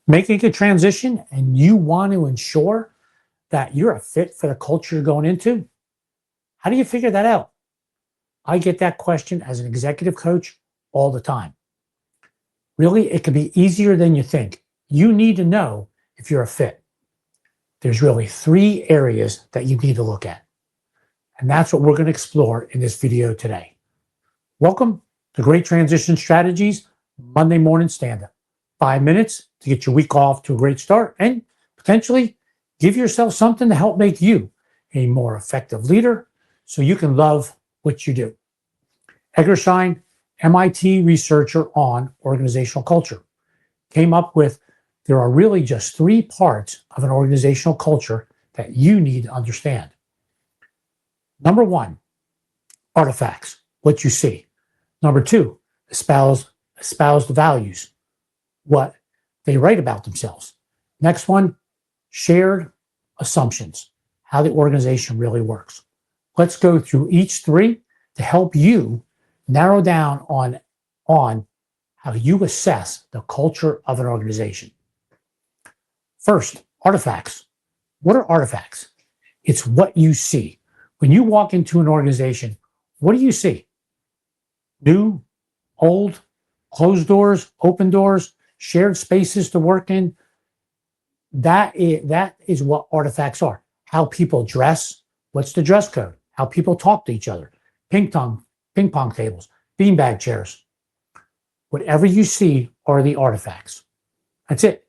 Making a transition and you want to ensure that you're a fit for the culture you're going into, how do you figure that out? I get that question as an executive coach all the time. Really, it can be easier than you think. You need to know if you're a fit. There's really 3 areas that you need to look at. And that's what we're going to explore in this video today. Welcome to Great Transition Strategies Monday Morning Stand-Up. 5 minutes to get your week off to a great start and potentially give yourself something to help make you a more effective leader so you can love what you do. Eggershine, MIT researcher on organizational culture, came up with there are really just 3 parts of an organizational culture that you need to understand. Number 1, artifacts, what you see. Number 2, espoused values, what they write about themselves. Next one, shared assumptions, how the organization really works. Let's go through each 3 to help you narrow down on how you assess the culture of an organization. First, artifacts. What are artifacts? It's what you see. When you walk into an organization, what do you see? New, old, closed doors, open doors, shared spaces to work in. That is what artifacts are. How people dress. What's the dress code? How people talk to each other. Ping pong tables, beanbag chairs. Whatever you see are the artifacts. That's it.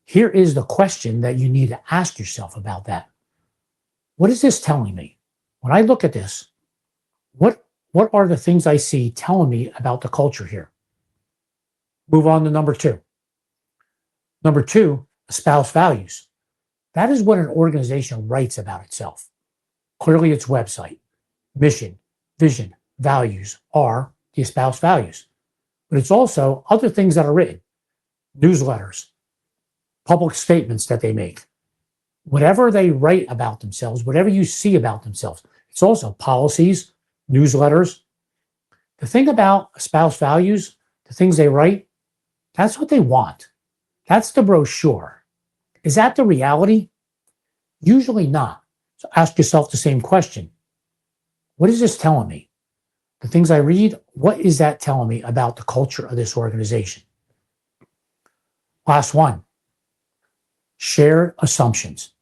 Here is the question that you need to ask yourself about that. What is this telling me? When I look at this, what are the things I see telling me about the culture here? Move on to number 2. Number 2, espoused values. That is what an organization writes about itself. Clearly, its website, mission, vision, values are the espoused values. But it's also other things that are written, newsletters, public statements that they make. Whatever they write about themselves, whatever you see about themselves, it's also policies, newsletters. The thing about espoused values, the things they write, that's what they want. That's the brochure. Is that the reality? Usually not. So ask yourself the same question. What is this telling me? The things I read, what is that telling me about the culture of this organization? Last one, shared assumptions.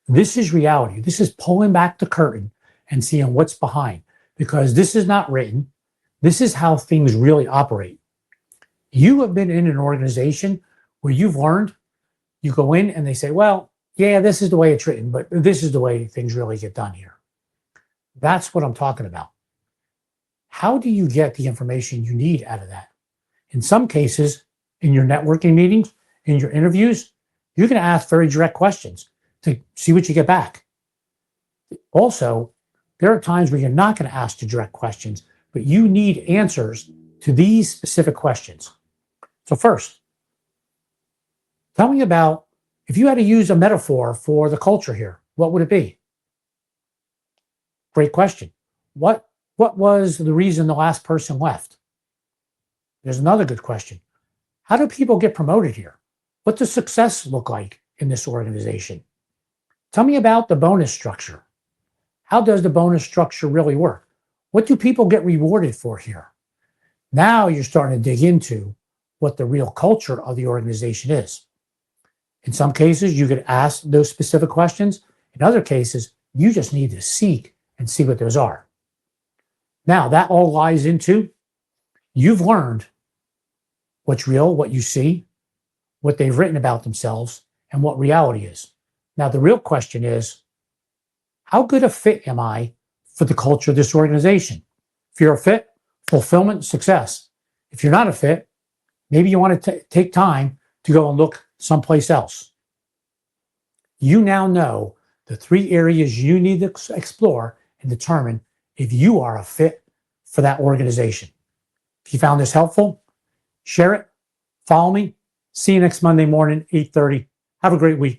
This is reality. This is pulling back the curtain and seeing what's behind, because this is not written. This is how things really operate. You have been in an organization where you've learned, you go in and they say, well, yeah, this is the way it's written, but this is the way things really get done here. That's what I'm talking about. How do you get the information you need out of that? In some cases, in your networking meetings, in your interviews, you're going to ask very direct questions to see what you get back. Also, there are times where you're not going to ask the direct questions, but you need answers to these specific questions. So first, tell me about, if you had to use a metaphor for the culture here, what would it be? Great question. What was the reason the last person left? There's another good question. How do people get promoted here? What does success look like in this organization? Tell me about the bonus structure. How does the bonus structure really work? What do people get rewarded for here? Now you're starting to dig into what the real culture of the organization is. In some cases, you could ask those specific questions. In other cases, you just need to seek and see what those are. Now, that all lies into, you've learned what's real, what you see, what they've written about themselves, and what reality is. Now, the real question is, how good a fit am I for the culture of this organization? If you're a fit, fulfillment, success. If you're not a fit, maybe you want to take time to go and look someplace else. You now know the 3 areas you need to explore and determine if you are a fit for that organization. If you found this helpful, share it, follow me. See you next Monday morning, 8:30. Have a great week.